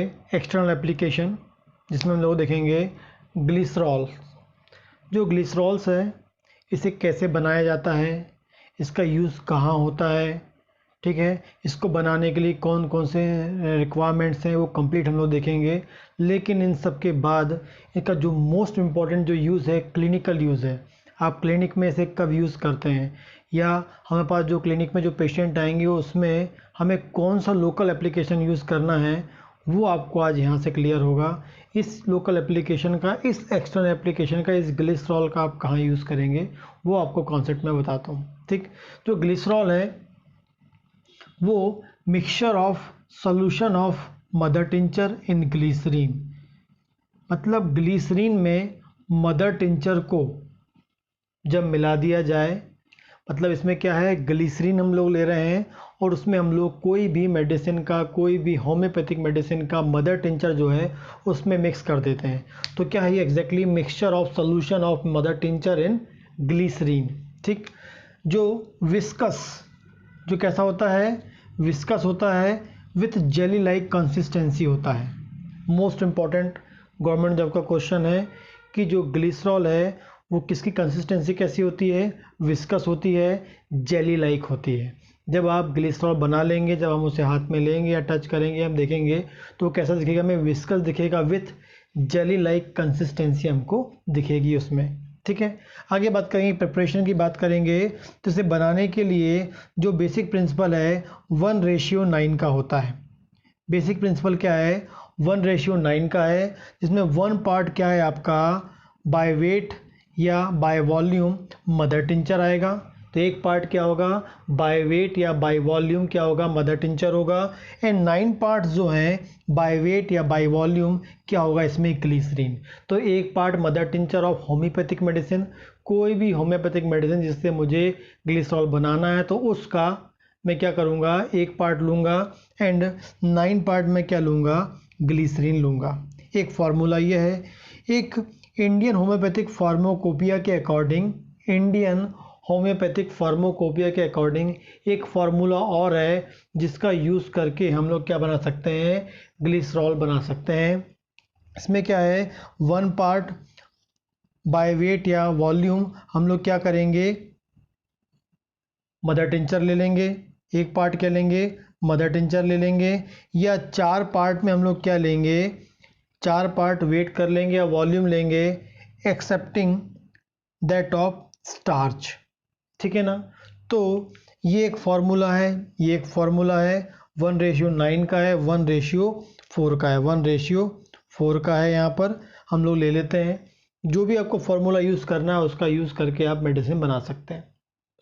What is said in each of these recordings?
External application जिसमें हम लोग देखेंगे ग्लिसरॉल। जो ग्लिसरॉल्स है इसे कैसे बनाया जाता है, इसका यूज़ कहाँ होता है, ठीक है, इसको बनाने के लिए कौन कौन से रिक्वायरमेंट्स हैं वो कंप्लीट हम लोग देखेंगे। लेकिन इन सब के बाद इसका जो मोस्ट इम्पॉर्टेंट जो यूज़ है क्लिनिकल यूज़ है। आप क्लिनिक में इसे कब यूज़ करते हैं, या हमारे पास जो क्लिनिक में जो पेशेंट आएंगे उसमें हमें कौन सा लोकल एप्लीकेशन यूज़ करना है, वो आपको आज यहाँ से क्लियर होगा। इस लोकल एप्लीकेशन का, इस एक्सटर्नल एप्लीकेशन का, इस ग्लिसरॉल का आप कहाँ यूज़ करेंगे वो आपको कॉन्सेप्ट में बताता हूँ। ठीक, जो ग्लिसरॉल है वो mixture of solution of mother tincture in glycerine, मतलब ग्लिसरीन में मदर टिंचर को जब मिला दिया जाए, मतलब इसमें क्या है, ग्लिसरीन हम लोग ले रहे हैं और उसमें हम लोग कोई भी मेडिसिन का, कोई भी होम्योपैथिक मेडिसिन का मदर टिंचर जो है उसमें मिक्स कर देते हैं। तो क्या है ये exactly mixture of solution of mother tincture in glycerine. ठीक, जो विस्कस, जो कैसा होता है, विस्कस होता है विथ जेली लाइक कंसिस्टेंसी होता है। मोस्ट इम्पॉर्टेंट गवर्नमेंट जॉब का क्वेश्चन है कि जो ग्लिसरॉल है वो किसकी कंसिस्टेंसी कैसी होती है, विस्कस होती है, जेली लाइक होती है। जब आप ग्लिसरॉल बना लेंगे, जब हम उसे हाथ में लेंगे या टच करेंगे, हम देखेंगे तो कैसा दिखेगा, हमें विस्कस दिखेगा विथ जेली लाइक कंसिस्टेंसी हमको दिखेगी उसमें। ठीक है, आगे बात करेंगे, प्रिपरेशन की बात करेंगे तो इसे बनाने के लिए जो बेसिक प्रिंसिपल है 1:9 का होता है। बेसिक प्रिंसिपल क्या है, 1:9 का है, जिसमें 1 पार्ट क्या है आपका बाय वेट या बाय वॉल्यूम मदर टिंचर आएगा। तो एक पार्ट क्या होगा, बाय वेट या बाय वॉल्यूम क्या होगा, मदर टिंचर होगा। एंड 9 पार्ट्स जो हैं बाय वेट या बाय वॉल्यूम क्या होगा, इसमें ग्लिसरीन। तो एक part mother tincture of homeopathic medicine, कोई भी होम्योपैथिक मेडिसिन जिससे मुझे ग्लिसरॉल बनाना है तो उसका मैं क्या करूँगा, एक पार्ट लूँगा एंड 9 पार्ट में क्या लूँगा, ग्लिसरीन लूँगा। एक फार्मूला ये है, एक इंडियन होम्योपैथिक फार्माकोपिया के अकॉर्डिंग, इंडियन होम्योपैथिक फार्माकोपिया के अकॉर्डिंग एक फार्मूला और है जिसका यूज़ करके हम लोग क्या बना सकते हैं, ग्लिसरॉल बना सकते हैं। इसमें क्या है, 1 पार्ट बाय वेट या वॉल्यूम हम लोग क्या करेंगे, मदर टिंचर ले लेंगे, एक पार्ट क्या लेंगे, मदर टिंचर ले लेंगे, या 4 पार्ट में हम लोग क्या लेंगे, 4 पार्ट वेट कर लेंगे या वॉल्यूम लेंगे, एक्सेप्टिंग दैट ऑफ स्टार्च। ठीक है ना। तो ये एक फार्मूला है, ये एक फार्मूला है 1:9 का है, 1:4 का है, 1:4 का है। यहाँ पर हम लोग ले लेते हैं, जो भी आपको फार्मूला यूज़ करना है उसका यूज़ करके आप मेडिसिन बना सकते हैं,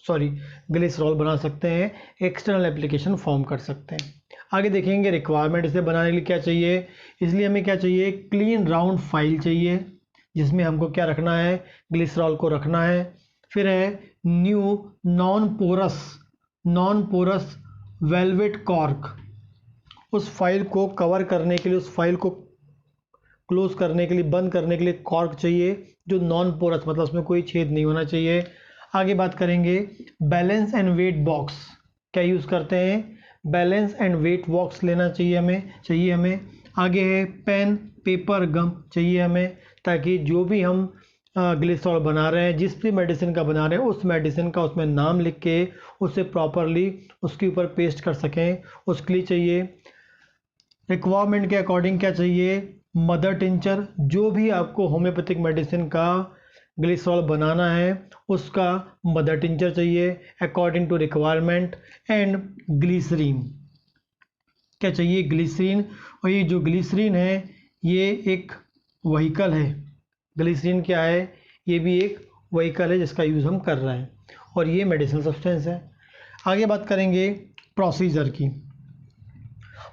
सॉरी ग्लिसरॉल बना सकते हैं, एक्सटर्नल एप्लीकेशन फॉर्म कर सकते हैं। आगे देखेंगे रिक्वायरमेंट इसे बनाने के लिए क्या चाहिए। इसलिए हमें क्या चाहिए, क्लीन राउंड फाइल चाहिए जिसमें हमको क्या रखना है, ग्लिसरॉल को रखना है। फिर है new non porous velvet cork, उस फाइल को कवर करने के लिए, उस फाइल को क्लोज करने के लिए, बंद करने के लिए कॉर्क चाहिए जो नॉन पोरस, मतलब उसमें कोई छेद नहीं होना चाहिए। आगे बात करेंगे बैलेंस एंड वेट बॉक्स, क्या यूज़ करते हैं, बैलेंस एंड वेट बॉक्स लेना चाहिए हमें। आगे है पेन पेपर गम चाहिए हमें, ताकि जो भी हम ग्लिसरॉल बना रहे हैं, जिस भी मेडिसिन का बना रहे हैं, उस मेडिसिन का उसमें नाम लिख के उसे प्रॉपरली उसके ऊपर पेस्ट कर सकें, उसके लिए चाहिए। रिक्वायरमेंट के अकॉर्डिंग क्या चाहिए, मदर टिंचर, जो भी आपको होम्योपैथिक मेडिसिन का ग्लिसरॉल बनाना है उसका मदर टिंचर चाहिए according to requirement. And glycerine, क्या चाहिए, ग्लिसरीन। और ये जो ग्लिसरीन है ये एक व्हीकल है, ग्लिसरीन क्या है, ये भी एक व्हीकल है जिसका यूज़ हम कर रहे हैं, और ये मेडिसिनल सब्सटेंस है। आगे बात करेंगे प्रोसीजर की।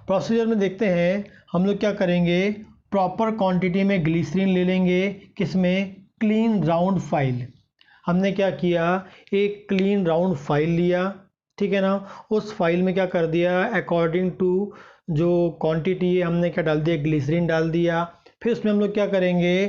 प्रोसीजर में देखते हैं हम लोग क्या करेंगे, प्रॉपर क्वांटिटी में ग्लिसरीन ले लेंगे, किसमें, क्लीन राउंड फाइल। हमने क्या किया, एक क्लीन राउंड फाइल लिया, ठीक है ना। उस फाइल में क्या कर दिया, अकॉर्डिंग टू जो क्वांटिटी है हमने क्या डाल दिया, ग्लिसरीन डाल दिया। फिर उसमें हम लोग क्या करेंगे,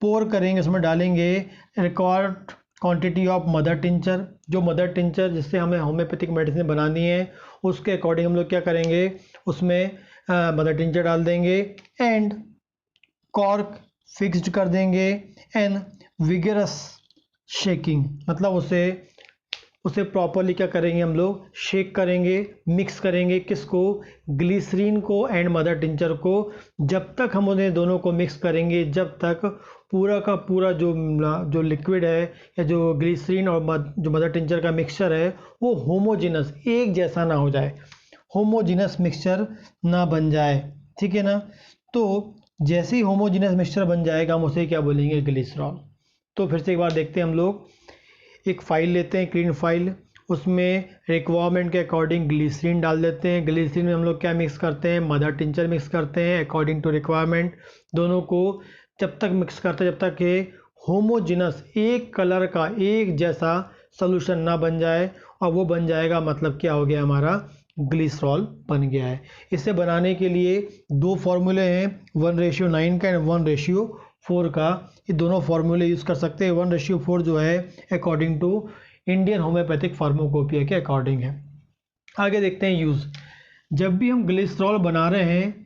पोर करेंगे, उसमें डालेंगे required quantity of mother tincture, जो मदर टिंचर जिससे हमें होम्योपैथिक मेडिसिन बनानी है उसके अकॉर्डिंग हम लोग क्या करेंगे, उसमें मदर टिंचर डाल देंगे एंड कॉर्क फिक्स्ड कर देंगे एंड विगरस शेकिंग, मतलब उसे प्रॉपरली क्या करेंगे हम लोग, शेक करेंगे, मिक्स करेंगे किसको, ग्लिसरीन को एंड मदर टिंचर को। जब तक हम उन्हें दोनों को मिक्स करेंगे जब तक पूरा का पूरा जो लिक्विड है या जो ग्लिसरीन और जो मदर टिंचर का मिक्सचर है वो होमोजेनस एक जैसा ना हो जाए, होमोजेनस मिक्सचर ना बन जाए, ठीक है ना। तो जैसे ही होमोजेनस मिक्सचर बन जाएगा हम उसे क्या बोलेंगे, ग्लिसरॉल। तो फिर से एक बार देखते हैं, हम लोग एक फ़ाइल लेते हैं, क्लीन फाइल, उसमें रिक्वायरमेंट के अकॉर्डिंग ग्लिसरीन डाल देते हैं। ग्लिसरीन में हम लोग क्या मिक्स करते हैं, मदर टिंचर मिक्स करते हैं अकॉर्डिंग टू रिक्वायरमेंट। दोनों को जब तक मिक्स करते हैं जब तक ये होमोजेनस एक कलर का एक जैसा सोल्यूशन ना बन जाए, और वो बन जाएगा मतलब क्या हो गया, हमारा ग्लिसरॉल बन गया है। इसे बनाने के लिए दो फार्मूले हैं, 1:9 का एंड 1:4 का। ये दोनों फार्मूले यूज़ कर सकते हैं। 1:4 जो है according to Indian homoeopathic pharmacopoeia के अकॉर्डिंग है। आगे देखते हैं यूज़। जब भी हम ग्लिसरॉल बना रहे हैं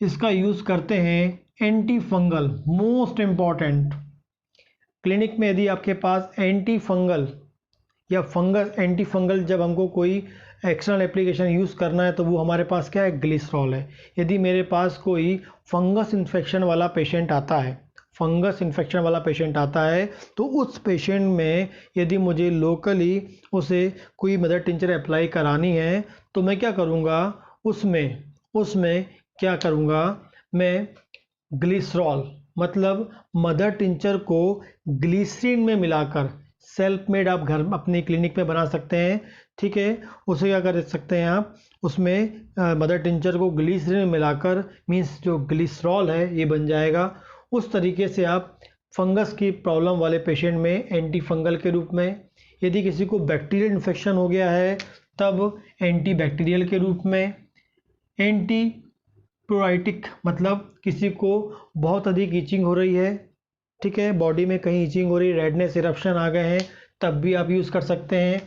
इसका यूज़ करते हैं anti fungal, most important. Clinic में यदि आपके पास एंटी फंगल या फंगस, एंटी फंगल जब हमको कोई एक्सटर्नल एप्लीकेशन यूज़ करना है तो वो हमारे पास क्या है, ग्लिसरॉल है। यदि मेरे पास कोई फंगस इन्फेक्शन वाला पेशेंट आता है, फंगस इन्फेक्शन वाला पेशेंट आता है तो उस पेशेंट में यदि मुझे लोकली उसे कोई मदर टिंचर अप्लाई करानी है तो मैं क्या करूँगा, उसमें क्या करूँगा, मैं ग्लिसरॉल मतलब मदर टिंचर को ग्लिसरीन में मिलाकर, सेल्फ मेड आप घर अपने क्लिनिक में बना सकते हैं, ठीक है। उसे क्या कर सकते हैं आप, उसमें मदर टिंचर को ग्लिसरीन में मिलाकर, मीन्स जो ग्लिसरॉल है ये बन जाएगा। उस तरीके से आप फंगस की प्रॉब्लम वाले पेशेंट में एंटी फंगल के रूप में, यदि किसी को बैक्टीरियल इन्फेक्शन हो गया है तब एंटी बैक्टीरियल के रूप में, एंटी प्रोराइटिक मतलब किसी को बहुत अधिक ईचिंग हो रही है, ठीक है, बॉडी में कहीं ईचिंग हो रही है, रेडनेस, इरप्शन आ गए हैं, तब भी आप यूज़ कर सकते हैं।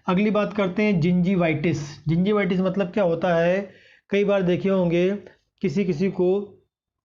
अगली बात करते हैं जिंजीवाइटिस। जिंजीवाइटिस मतलब क्या होता है, कई बार देखे होंगे किसी को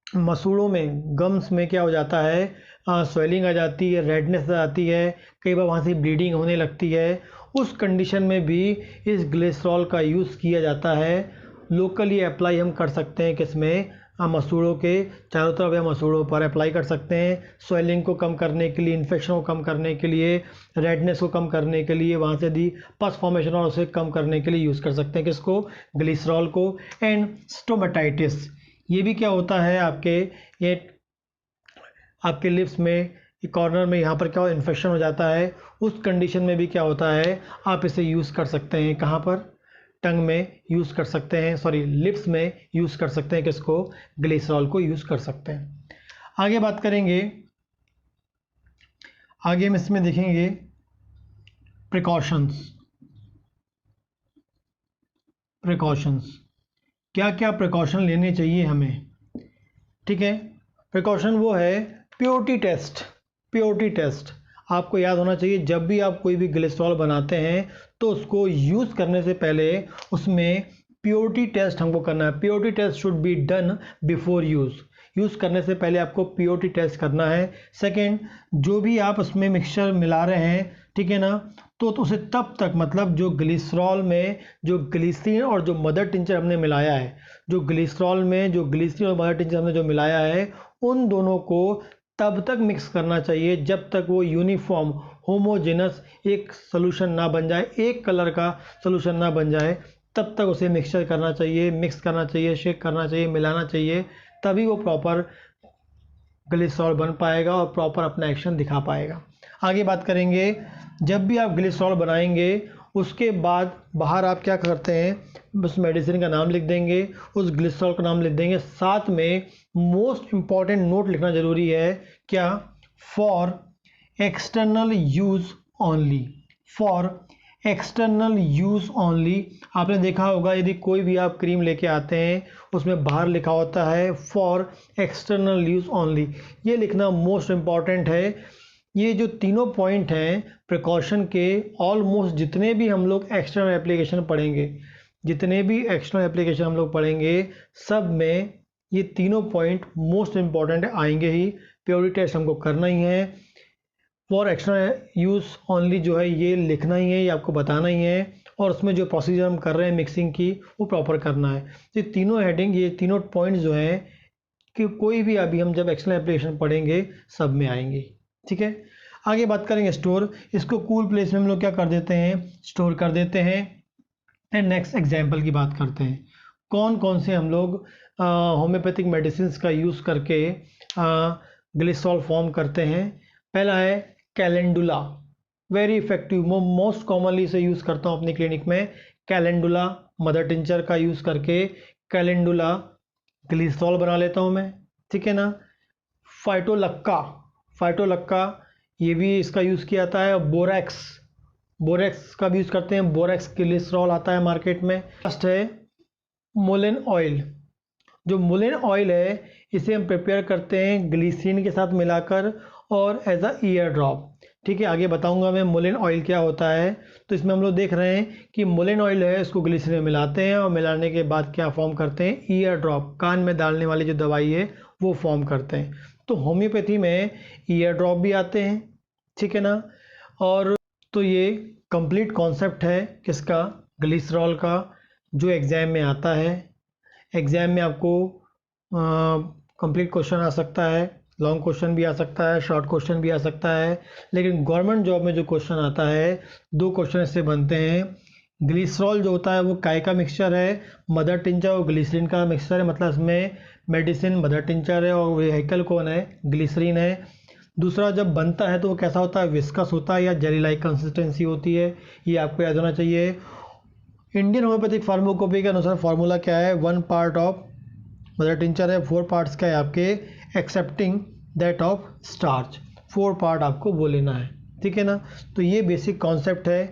मसूड़ों में, गम्स में क्या हो जाता है, स्वेलिंग आ जाती है, रेडनेस आ जाती है, कई बार वहाँ से ब्लीडिंग होने लगती है। उस कंडीशन में भी इस ग्लिसरॉल का यूज़ किया जाता है। लोकली अप्लाई हम कर सकते हैं किसमें, मसूड़ों के चारों तरफ या मसूड़ों पर अप्लाई कर सकते हैं। स्वेलिंग को कम करने के लिए, इन्फेक्शन को कम करने के लिए, रेडनेस को कम करने के लिए, वहाँ से दी पस फॉर्मेशन और उसे कम करने के लिए यूज़ कर सकते हैं किसको, ग्लिसरॉल को। एंड स्टोमेटाइटिस, ये भी क्या होता है आपके लिप्स में कॉर्नर में, यहाँ पर क्या इन्फेक्शन हो जाता है, उस कंडीशन में भी क्या होता है, आप इसे यूज़ कर सकते हैं कहाँ पर, टंग में यूज़ कर सकते हैं, सॉरी लिप्स में यूज़ कर सकते हैं किसको, ग्लिसरॉल को यूज़ कर सकते हैं। आगे बात करेंगे, आगे हम इसमें देखेंगे प्रिकॉशंस। क्या क्या प्रिकॉशन लेने चाहिए हमें, ठीक है। प्रिकॉशन वो है प्योरिटी टेस्ट आपको याद होना चाहिए। जब भी आप कोई भी ग्लिसरॉल बनाते हैं तो उसको यूज़ करने से पहले उसमें प्योरिटी टेस्ट हमको करना है। Purity test should be done before use करने से पहले आपको प्योरिटी टेस्ट करना है। सेकेंड, जो भी आप उसमें मिक्सचर मिला रहे हैं, ठीक है ना, तो उसे तब तक, मतलब जो ग्लिसरॉल में जो ग्लिसरीन और जो मदर टिंचर हमने मिलाया है, जो ग्लिसरॉल में जो ग्लिसरीन और मदर टिंचर हमने जो मिलाया है, उन दोनों को तब तक मिक्स करना चाहिए जब तक वो यूनिफॉर्म होमोजेनस एक सोल्यूशन ना बन जाए, एक कलर का सोल्यूशन ना बन जाए, तब तक उसे मिक्सचर करना चाहिए, मिक्स करना चाहिए, शेक करना चाहिए, मिलाना चाहिए, तभी वो प्रॉपर ग्लिसरॉल बन पाएगा और प्रॉपर अपना एक्शन दिखा पाएगा। आगे बात करेंगे, जब भी आप ग्लिसरॉल बनाएंगे उसके बाद बाहर आप क्या करते हैं, उस मेडिसिन का नाम लिख देंगे, उस ग्लिसरॉल का नाम लिख देंगे, साथ में मोस्ट इम्पॉर्टेंट नोट लिखना ज़रूरी है, क्या, for external use only, for external use only. आपने देखा होगा यदि कोई भी आप क्रीम लेके आते हैं उसमें बाहर लिखा होता है फॉर एक्सटर्नल यूज़ ओनली, ये लिखना मोस्ट इम्पॉर्टेंट है। ये जो तीनों पॉइंट हैं प्रिकॉशन के, ऑलमोस्ट जितने भी हम लोग एक्सटर्नल एप्लीकेशन पढ़ेंगे, जितने भी एक्सटर्नल एप्लीकेशन हम लोग पढ़ेंगे सब में ये तीनों पॉइंट मोस्ट इम्पॉर्टेंट आएंगे ही। प्योरिटी टेस्ट हमको करना ही है, फॉर एक्सटर्नल यूज़ ओनली जो है ये लिखना ही है, ये आपको बताना ही है, और उसमें जो प्रोसीजर हम कर रहे हैं मिक्सिंग की वो प्रॉपर करना है। ये तीनों हेडिंग, ये तीनों पॉइंट्स जो हैं कि कोई भी अभी हम जब एक्सटर्नल एप्लीकेशन पढ़ेंगे सब में आएंगे। ठीक है, आगे बात करेंगे स्टोर। इसको कूल प्लेस में हम लोग क्या कर देते हैं, स्टोर कर देते हैं। एंड नेक्स्ट एग्जाम्पल की बात करते हैं, कौन कौन से हम लोग होम्योपैथिक मेडिसिन का यूज़ करके ग्लिसरॉल फॉर्म करते हैं। पहला है calendula, very effective, most commonly इसे यूज़ करता हूँ अपनी क्लिनिक में। कैलेंडुला मदर टिंचर का यूज़ करके कैलेंडुला ग्लिसरॉल बना लेता हूँ मैं। ठीक है ना। फाइटोलक्का, फाइटोलक्का ये भी इसका यूज़ किया जाता है। बोरेक्स, बोरेक्स का भी यूज़ करते हैं, बोरेक्स ग्लिसरॉल आता है मार्केट में। फर्स्ट है मोलिन ऑयल, जो मोलिन ऑयल है इसे हम प्रिपेयर करते हैं ग्लिसरीन के साथ मिलाकर और एज अ ईयर ड्रॉप। ठीक है, आगे बताऊंगा मैं मोलिन ऑयल क्या होता है। तो इसमें हम लोग देख रहे हैं कि मोलिन ऑयल है इसको ग्लिसरीन में मिलाते हैं और मिलाने के बाद क्या फॉर्म करते हैं, ईयर ड्रॉप, कान में डालने वाली जो दवाई है वो फॉर्म करते हैं। तो होम्योपैथी में ईयर ड्रॉप भी आते हैं। ठीक है ना। और तो ये कंप्लीट कॉन्सेप्ट है किसका, ग्लिसरॉल का, जो एग्ज़ाम में आता है। एग्ज़ाम में आपको कंप्लीट क्वेश्चन आ सकता है, लॉन्ग क्वेश्चन भी आ सकता है, शॉर्ट क्वेश्चन भी आ सकता है। लेकिन गवर्नमेंट जॉब में जो क्वेश्चन आता है 2 क्वेश्चन इससे बनते हैं। ग्लिसरॉल जो होता है वो काय का मिक्सचर है, मदर टिंचर और ग्लिसरीन का मिक्सचर है, मतलब इसमें मेडिसिन मदर टिंचर है और व्हीकल कौन है, ग्लिसरीन है। दूसरा जब बनता है तो वो कैसा होता है, विस्कस होता है या जेली लाइक कंसिस्टेंसी होती है, ये आपको याद होना चाहिए। इंडियन होम्योपैथिक फार्माकोपी के अनुसार फार्मूला क्या है, 1 पार्ट ऑफ मदर टिंचर है, 4 पार्ट्स का है आपके accepting that of starch, 4 part आपको वो लेना है। ठीक है ना। तो ये बेसिक कॉन्सेप्ट है।